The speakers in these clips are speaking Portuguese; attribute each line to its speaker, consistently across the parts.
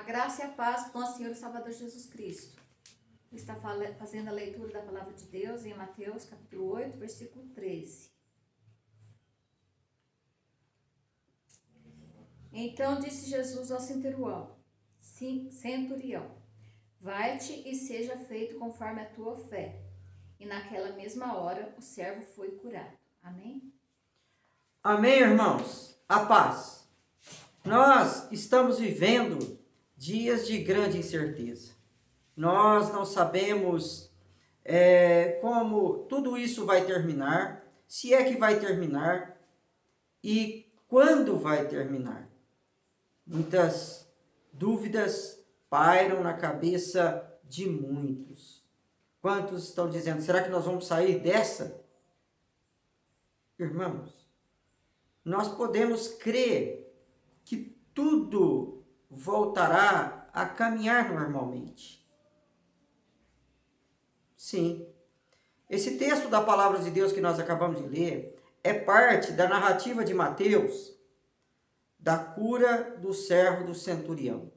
Speaker 1: A graça e a paz do nosso Senhor e Salvador Jesus Cristo. Está fazendo a leitura da palavra de Deus em Mateus capítulo 8, versículo 13. Então disse Jesus ao centurião, vai-te e seja feito conforme a tua fé. E naquela mesma hora o servo foi curado. Amém?
Speaker 2: Amém, irmãos? A paz. Nós estamos vivendo dias de grande incerteza. Nós não sabemos como tudo isso vai terminar, se é que vai terminar e quando vai terminar. Muitas dúvidas pairam na cabeça de muitos. Quantos estão dizendo, será que nós vamos sair dessa? Irmãos, nós podemos crer que tudo voltará a caminhar normalmente. Sim, esse texto da palavra de Deus que nós acabamos de ler é parte da narrativa de Mateus da cura do servo do centurião.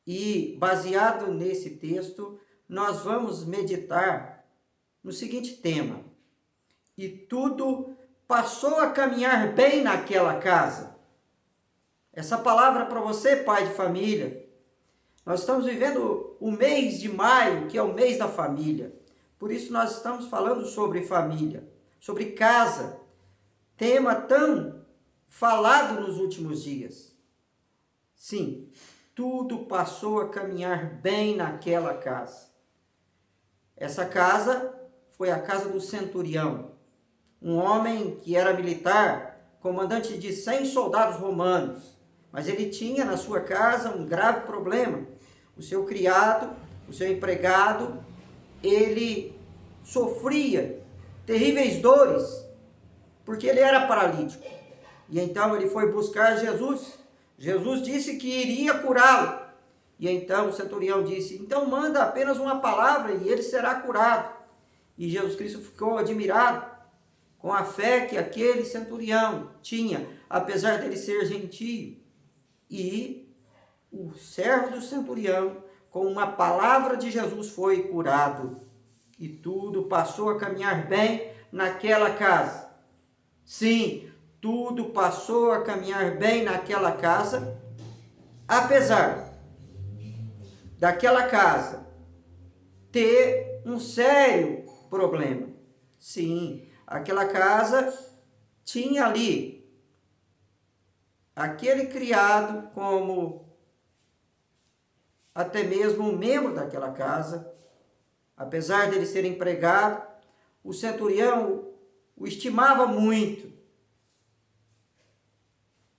Speaker 2: E, baseado nesse texto, nós vamos meditar no seguinte tema: e tudo passou a caminhar bem naquela casa. Essa palavra para você, pai de família. Nós estamos vivendo o mês de maio, que é o mês da família. Por isso nós estamos falando sobre família, sobre casa. Tema tão falado nos últimos dias. Sim, tudo passou a caminhar bem naquela casa. Essa casa foi a casa do centurião, um homem que era militar, comandante de 100 soldados romanos. Mas ele tinha na sua casa um grave problema. O seu criado, o seu empregado, ele sofria terríveis dores, porque ele era paralítico. E então ele foi buscar Jesus. Jesus disse que iria curá-lo. E então o centurião disse, então manda apenas uma palavra e ele será curado. E Jesus Cristo ficou admirado com a fé que aquele centurião tinha, apesar dele ser gentio. E o servo do centurião, com uma palavra de Jesus, foi curado. E tudo passou a caminhar bem naquela casa. Sim, tudo passou a caminhar bem naquela casa, apesar daquela casa ter um sério problema. Sim, aquela casa tinha ali aquele criado como até mesmo um membro daquela casa. Apesar dele ser empregado, o centurião o estimava muito.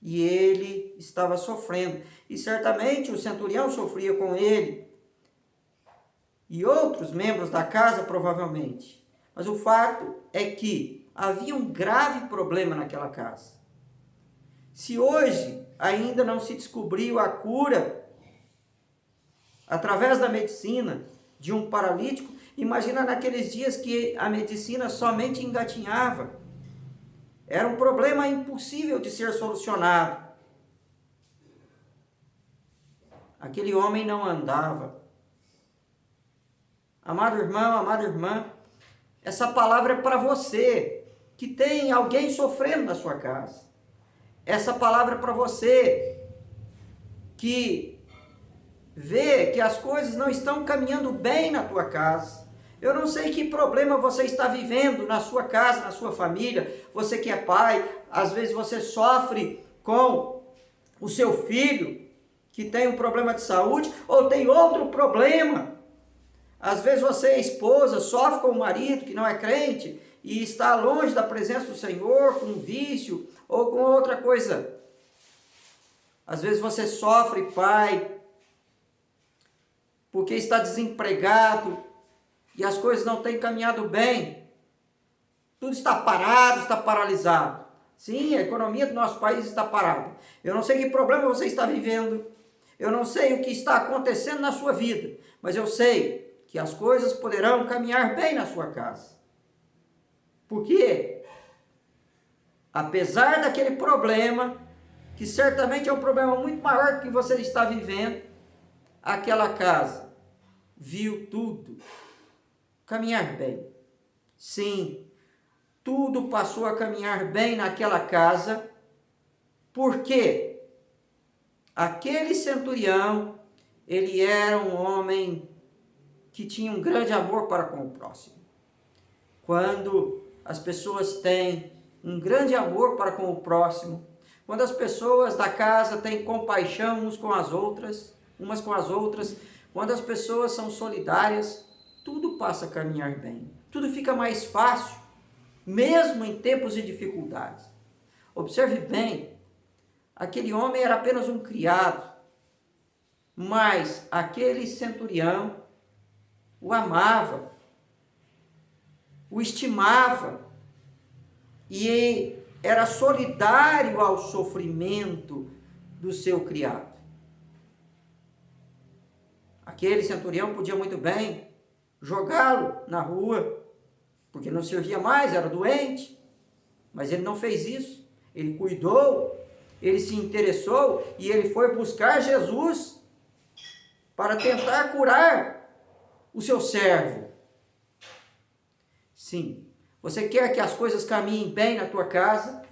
Speaker 2: E ele estava sofrendo. E certamente o centurião sofria com ele. E outros membros da casa, provavelmente. Mas o fato é que havia um grave problema naquela casa. Se hoje ainda não se descobriu a cura através da medicina de um paralítico, imagina naqueles dias que a medicina somente engatinhava. Era um problema impossível de ser solucionado. Aquele homem não andava. Amado irmão, amada irmã, essa palavra é para você que tem alguém sofrendo na sua casa. Essa palavra é para você que vê que as coisas não estão caminhando bem na tua casa. Eu não sei que problema você está vivendo na sua casa, na sua família. Você que é pai, às vezes você sofre com o seu filho que tem um problema de saúde ou tem outro problema. Às vezes você é esposa, sofre com o marido que não é crente e está longe da presença do Senhor, com um vício ou com outra coisa. Às vezes você sofre, pai, porque está desempregado e as coisas não têm caminhado bem. Tudo está parado, está paralisado. Sim, a economia do nosso país está parada. Eu não sei que problema você está vivendo. Eu não sei o que está acontecendo na sua vida. Mas eu sei que as coisas poderão caminhar bem na sua casa. Por quê? Apesar daquele problema, que certamente é um problema muito maior que você está vivendo, aquela casa viu tudo caminhar bem. Sim, tudo passou a caminhar bem naquela casa, porque aquele centurião, ele era um homem que tinha um grande amor para com o próximo. Quando as pessoas têm um grande amor para com o próximo, quando as pessoas da casa têm compaixão umas com as outras, quando as pessoas são solidárias, tudo passa a caminhar bem. Tudo fica mais fácil, mesmo em tempos de dificuldades. Observe bem, aquele homem era apenas um criado, mas aquele centurião o amava, o estimava e era solidário ao sofrimento do seu criado. Aquele centurião podia muito bem jogá-lo na rua, porque não servia mais, era doente, mas ele não fez isso. Ele cuidou, ele se interessou e ele foi buscar Jesus para tentar curar o seu servo. Sim, você quer que as coisas caminhem bem na tua casa?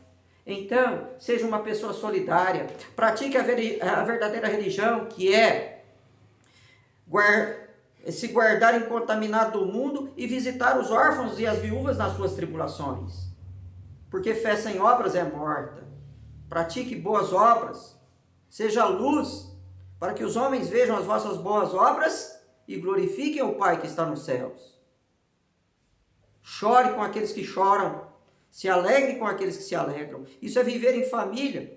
Speaker 2: Então, seja uma pessoa solidária. Pratique a verdadeira religião, que é se guardar incontaminado do mundo e visitar os órfãos e as viúvas nas suas tribulações. Porque fé sem obras é morta. Pratique boas obras. Seja luz, para que os homens vejam as vossas boas obras e glorifiquem o Pai que está nos céus. Chore com aqueles que choram, se alegre com aqueles que se alegram. Isso é viver em família.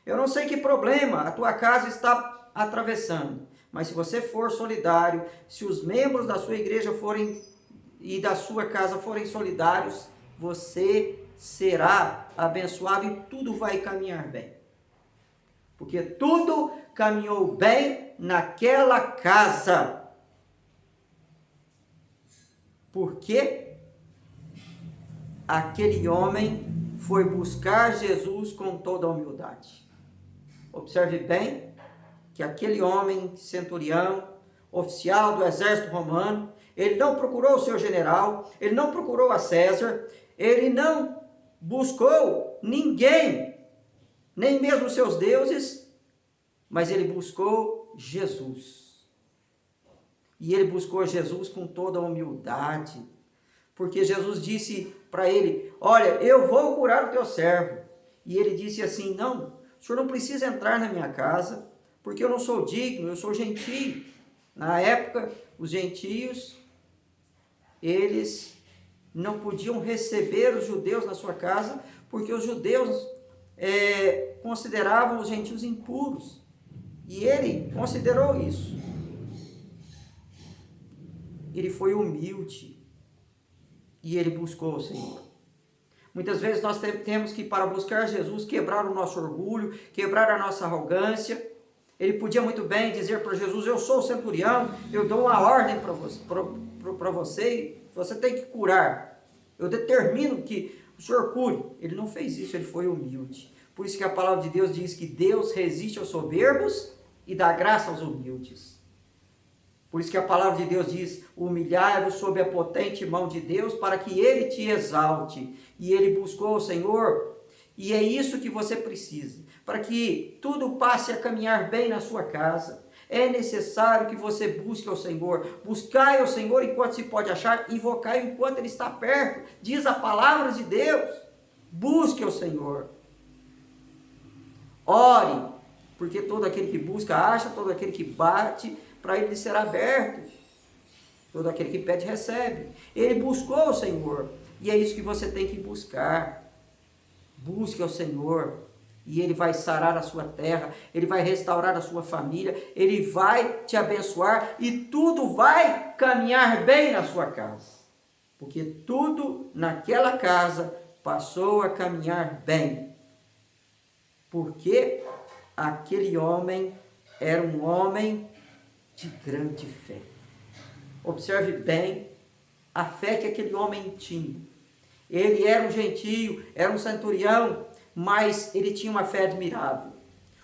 Speaker 2: Eu não sei que problema a tua casa está atravessando, mas se você for solidário, se os membros da sua igreja forem e da sua casa forem solidários, você será abençoado e tudo vai caminhar bem. Porque tudo caminhou bem naquela casa. Porque aquele homem foi buscar Jesus com toda a humildade. Observe bem que aquele homem centurião, oficial do exército romano, ele não procurou o seu general, ele não procurou a César, ele não buscou ninguém, nem mesmo seus deuses, mas ele buscou Jesus. E ele buscou Jesus com toda a humildade, porque Jesus disse para ele: olha, eu vou curar o teu servo. E ele disse assim: não, o senhor não precisa entrar na minha casa, porque eu não sou digno, eu sou gentio. Na época, os gentios, eles não podiam receber os judeus na sua casa, porque os judeus consideravam os gentios impuros. E ele considerou isso. Ele foi humilde e ele buscou o Senhor. Muitas vezes nós temos que, para buscar Jesus, quebrar o nosso orgulho, quebrar a nossa arrogância. Ele podia muito bem dizer para Jesus: eu sou o centurião, eu dou uma ordem para você, você tem que curar. Eu determino que o Senhor cure. Ele não fez isso, ele foi humilde. Por isso que a palavra de Deus diz que Deus resiste aos soberbos e dá graça aos humildes. Por isso que a palavra de Deus diz: humilhai-vos sob a potente mão de Deus, para que Ele te exalte. E ele buscou o Senhor, e é isso que você precisa. Para que tudo passe a caminhar bem na sua casa, é necessário que você busque o Senhor. Buscai o Senhor enquanto se pode achar, invocai enquanto Ele está perto. Diz a palavra de Deus. Busque o Senhor. Ore, porque todo aquele que busca acha, todo aquele que bate, para ele será aberto. Todo aquele que pede, recebe. Ele buscou o Senhor. E é isso que você tem que buscar. Busque o Senhor. E Ele vai sarar a sua terra. Ele vai restaurar a sua família. Ele vai te abençoar. E tudo vai caminhar bem na sua casa. Porque tudo naquela casa passou a caminhar bem. Porque aquele homem era um homem de grande fé. Observe bem a fé que aquele homem tinha. Ele era um gentio, era um centurião, mas ele tinha uma fé admirável.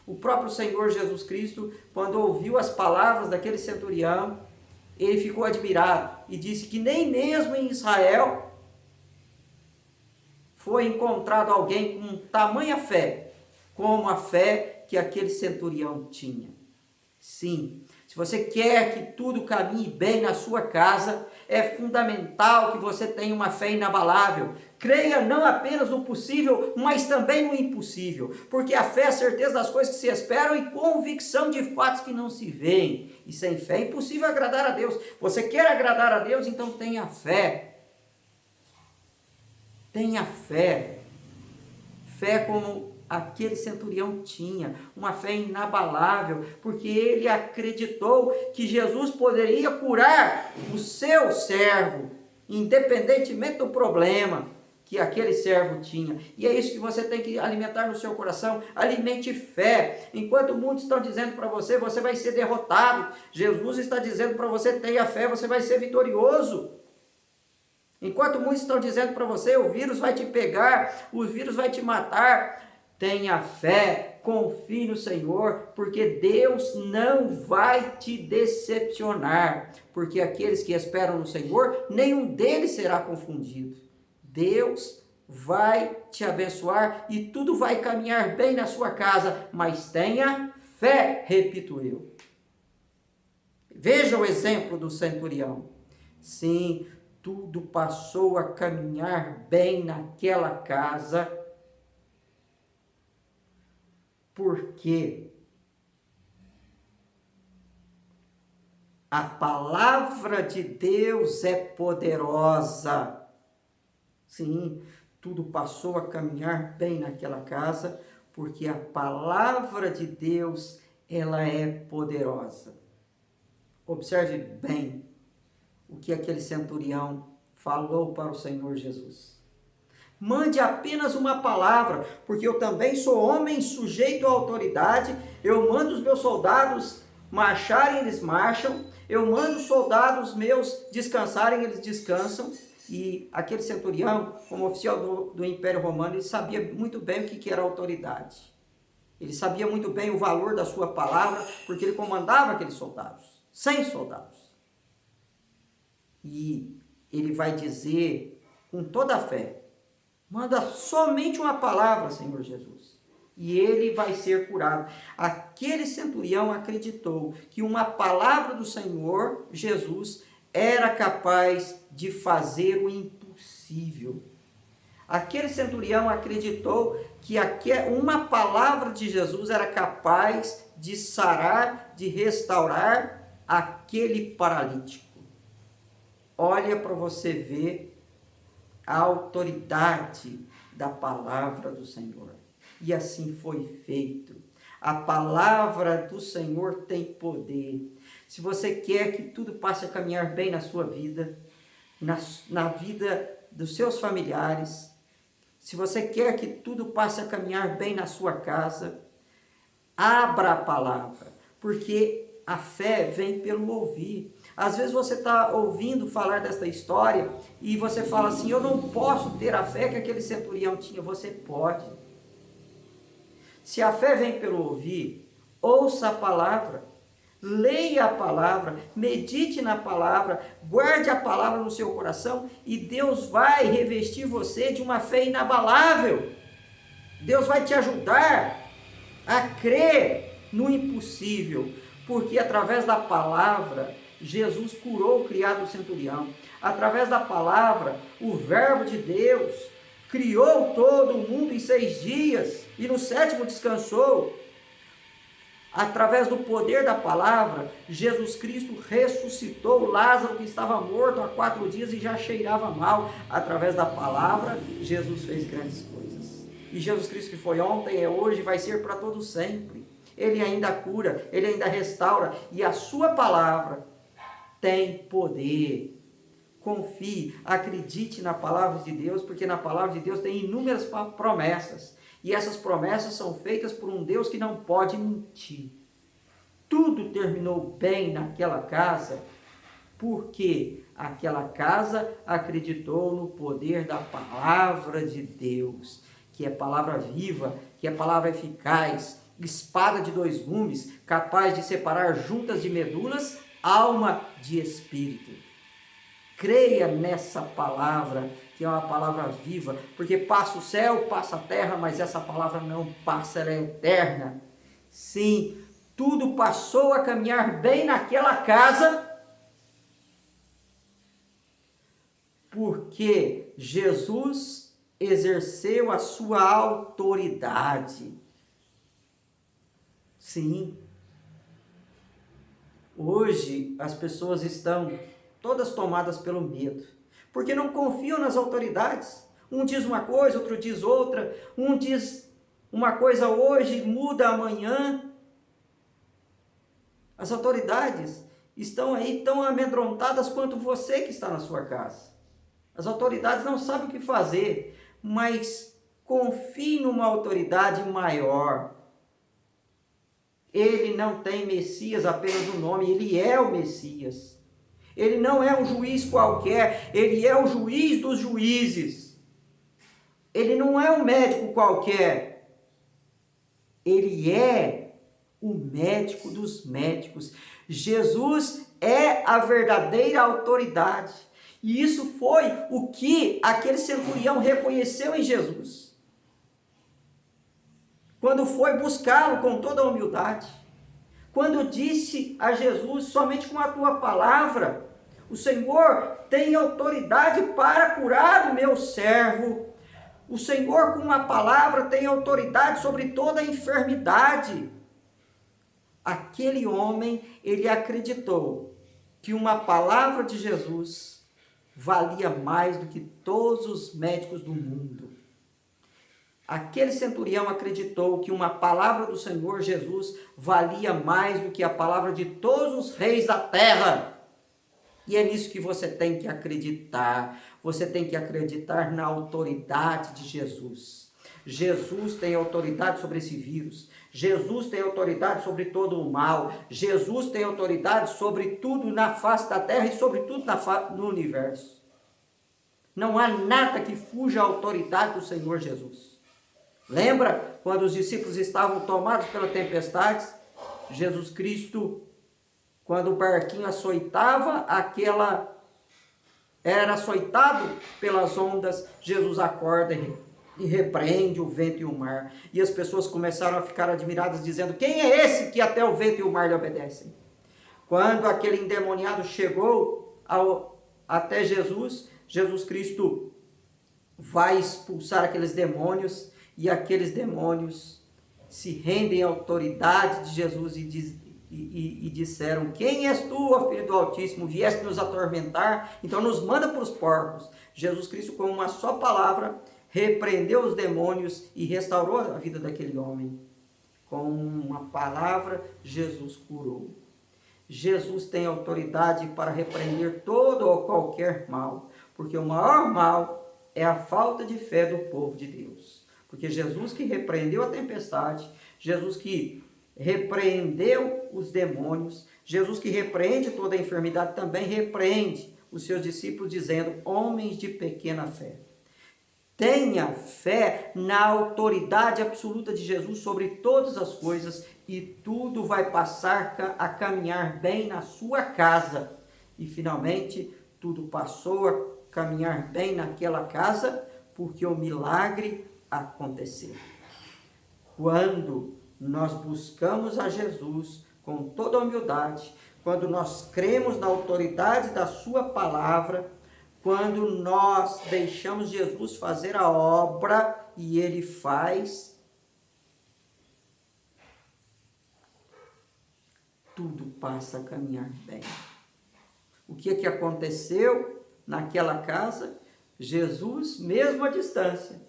Speaker 2: O próprio Senhor Jesus Cristo, quando ouviu as palavras daquele centurião, ele ficou admirado e disse que nem mesmo em Israel foi encontrado alguém com tamanha fé, como a fé que aquele centurião tinha. Sim, se você quer que tudo caminhe bem na sua casa, é fundamental que você tenha uma fé inabalável. Creia não apenas no possível, mas também no impossível. Porque a fé é a certeza das coisas que se esperam e convicção de fatos que não se veem. E sem fé é impossível agradar a Deus. Você quer agradar a Deus, então tenha fé. Tenha fé. Fé como aquele centurião tinha, uma fé inabalável, porque ele acreditou que Jesus poderia curar o seu servo, independentemente do problema que aquele servo tinha. E é isso que você tem que alimentar no seu coração. Alimente fé. Enquanto muitos estão dizendo para você, você vai ser derrotado. Jesus está dizendo para você, tenha fé, você vai ser vitorioso. Enquanto muitos estão dizendo para você, o vírus vai te pegar, o vírus vai te matar, tenha fé, confie no Senhor, porque Deus não vai te decepcionar, porque aqueles que esperam no Senhor, nenhum deles será confundido. Deus vai te abençoar e tudo vai caminhar bem na sua casa, mas tenha fé, repito eu. Veja o exemplo do centurião. Sim, tudo passou a caminhar bem naquela casa, porque a palavra de Deus é poderosa. Sim, tudo passou a caminhar bem naquela casa, porque a palavra de Deus, ela é poderosa. Observe bem o que aquele centurião falou para o Senhor Jesus. Mande apenas uma palavra, porque eu também sou homem sujeito à autoridade, eu mando os meus soldados marcharem, eles marcham, eu mando os soldados meus descansarem, eles descansam. E aquele centurião, como oficial do Império Romano, ele sabia muito bem o que era autoridade. Ele sabia muito bem o valor da sua palavra, porque ele comandava aqueles soldados, 100 soldados. E ele vai dizer com toda a fé, manda somente uma palavra, Senhor Jesus, e ele vai ser curado. Aquele centurião acreditou que uma palavra do Senhor Jesus era capaz de fazer o impossível. Aquele centurião acreditou que uma palavra de Jesus era capaz de sarar, de restaurar aquele paralítico. Olha para você ver a autoridade da palavra do Senhor. E assim foi feito. A palavra do Senhor tem poder. Se você quer que tudo passe a caminhar bem na sua vida, na vida dos seus familiares, se você quer que tudo passe a caminhar bem na sua casa, abra a palavra, porque a fé vem pelo ouvir. Às vezes você está ouvindo falar desta história e você fala assim, eu não posso ter a fé que aquele centurião tinha. Você pode. Se a fé vem pelo ouvir, ouça a palavra, leia a palavra, medite na palavra, guarde a palavra no seu coração e Deus vai revestir você de uma fé inabalável. Deus vai te ajudar a crer no impossível, porque através da palavra, Jesus curou o criado do centurião. Através da palavra, o verbo de Deus criou todo o mundo em 6 dias e no 7º descansou. Através do poder da palavra, Jesus Cristo ressuscitou Lázaro, que estava morto há 4 dias e já cheirava mal. Através da palavra, Jesus fez grandes coisas. E Jesus Cristo, que foi ontem, é hoje, vai ser para todo sempre. Ele ainda cura, ele ainda restaura, e a sua palavra tem poder. Confie, acredite na palavra de Deus, porque na palavra de Deus tem inúmeras promessas. E essas promessas são feitas por um Deus que não pode mentir. Tudo terminou bem naquela casa, porque aquela casa acreditou no poder da palavra de Deus, que é palavra viva, que é palavra eficaz, espada de dois gumes, capaz de separar juntas de medulas, alma de espírito. Creia nessa palavra, que é uma palavra viva, porque passa o céu, passa a terra, mas essa palavra não passa, ela é eterna. Sim, tudo passou a caminhar bem naquela casa, porque Jesus exerceu a sua autoridade. Sim, hoje as pessoas estão todas tomadas pelo medo, porque não confiam nas autoridades. Um diz uma coisa, outro diz outra, um diz uma coisa hoje, muda amanhã. As autoridades estão aí tão amedrontadas quanto você que está na sua casa. As autoridades não sabem o que fazer, mas confie numa autoridade maior. Ele não tem Messias apenas no nome, ele é o Messias. Ele não é um juiz qualquer, ele é o juiz dos juízes. Ele não é um médico qualquer, ele é o médico dos médicos. Jesus é a verdadeira autoridade. E isso foi o que aquele centurião reconheceu em Jesus. Quando foi buscá-lo com toda a humildade. Quando disse a Jesus, somente com a tua palavra, o Senhor tem autoridade para curar o meu servo. O Senhor, com uma palavra, tem autoridade sobre toda a enfermidade. Aquele homem, ele acreditou que uma palavra de Jesus valia mais do que todos os médicos do mundo. Aquele centurião acreditou que uma palavra do Senhor Jesus valia mais do que a palavra de todos os reis da terra. E é nisso que você tem que acreditar. Você tem que acreditar na autoridade de Jesus. Jesus tem autoridade sobre esse vírus. Jesus tem autoridade sobre todo o mal. Jesus tem autoridade sobre tudo na face da terra e sobre tudo no universo. Não há nada que fuja à autoridade do Senhor Jesus. Lembra quando os discípulos estavam tomados pela tempestade? Jesus Cristo, quando o barquinho açoitava, era açoitado pelas ondas, Jesus acorda e repreende o vento e o mar. E as pessoas começaram a ficar admiradas, dizendo: quem é esse que até o vento e o mar lhe obedecem? Quando aquele endemoniado chegou até Jesus, Jesus Cristo vai expulsar aqueles demônios, e aqueles demônios se rendem à autoridade de Jesus e disseram: quem és tu, ó Filho do Altíssimo, vieste nos atormentar? Então nos manda para os porcos. Jesus Cristo, com uma só palavra, repreendeu os demônios e restaurou a vida daquele homem. Com uma palavra, Jesus curou. Jesus tem autoridade para repreender todo ou qualquer mal, porque o maior mal é a falta de fé do povo de Deus. Porque Jesus que repreendeu a tempestade, Jesus que repreendeu os demônios, Jesus que repreende toda a enfermidade, também repreende os seus discípulos, dizendo: homens de pequena fé. Tenha fé na autoridade absoluta de Jesus sobre todas as coisas, e tudo vai passar a caminhar bem na sua casa. E finalmente, tudo passou a caminhar bem naquela casa, porque o milagre aconteceu. Quando nós buscamos a Jesus com toda a humildade, quando nós cremos na autoridade da sua palavra, quando nós deixamos Jesus fazer a obra e ele faz, tudo passa a caminhar bem. O que é que aconteceu naquela casa? Jesus, mesmo à distância,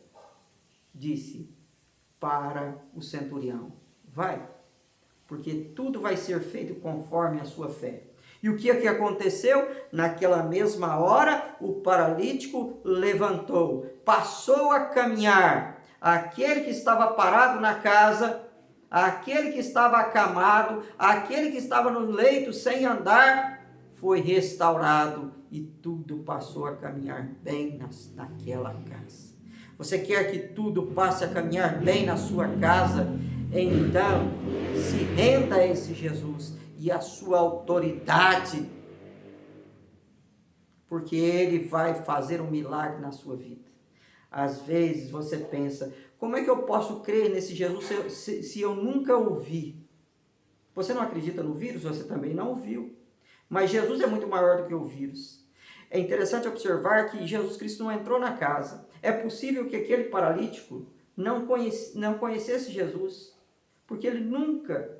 Speaker 2: disse para o centurião: vai, porque tudo vai ser feito conforme a sua fé. E o que é que aconteceu? Naquela mesma hora, o paralítico levantou, passou a caminhar. Aquele que estava parado na casa, aquele que estava acamado, aquele que estava no leito sem andar, foi restaurado e tudo passou a caminhar bem naquela casa. Você quer que tudo passe a caminhar bem na sua casa? então se renda a esse Jesus e a sua autoridade, porque Ele vai fazer um milagre na sua vida. Às vezes você pensa, como é que eu posso crer nesse Jesus se eu nunca ouvi? Você não acredita no vírus? Você também não ouviu. Mas Jesus é muito maior do que o vírus. É interessante observar que Jesus Cristo não entrou na casa. É possível que aquele paralítico não conhecesse Jesus, porque ele nunca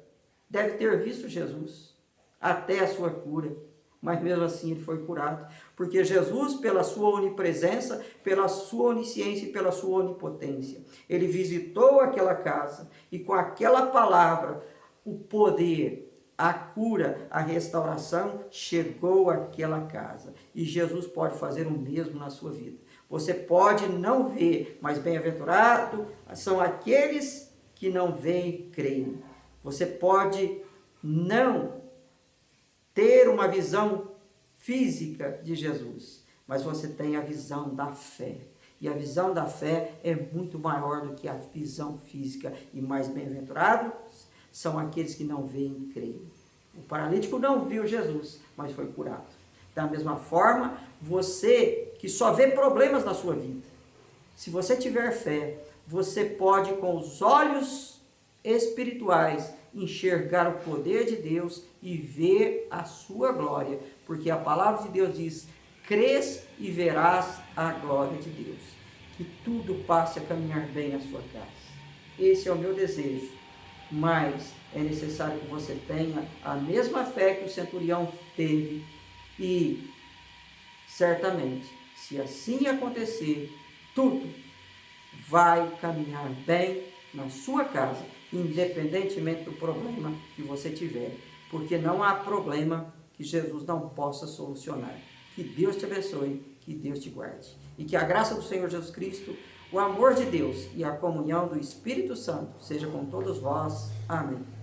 Speaker 2: deve ter visto Jesus até a sua cura. Mas mesmo assim ele foi curado, porque Jesus, pela sua onipresença, pela sua onisciência e pela sua onipotência, ele visitou aquela casa e com aquela palavra, o poder, a cura, a restauração chegou àquela casa. E Jesus pode fazer o mesmo na sua vida. Você pode não ver, mas bem-aventurado são aqueles que não veem e creem. Você pode não ter uma visão física de Jesus, mas você tem a visão da fé. E a visão da fé é muito maior do que a visão física. E mais bem-aventurados são aqueles que não veem e creem. O paralítico não viu Jesus, mas foi curado. Da mesma forma, você que só vê problemas na sua vida, se você tiver fé, você pode com os olhos espirituais enxergar o poder de Deus e ver a sua glória, porque a palavra de Deus diz, crês e verás a glória de Deus. Que tudo passe a caminhar bem na sua casa. Esse é o meu desejo, mas é necessário que você tenha a mesma fé que o centurião teve e certamente, se assim acontecer, tudo vai caminhar bem na sua casa, independentemente do problema que você tiver, porque não há problema que Jesus não possa solucionar. Que Deus te abençoe, que Deus te guarde. E que a graça do Senhor Jesus Cristo, o amor de Deus e a comunhão do Espírito Santo seja com todos vós. Amém.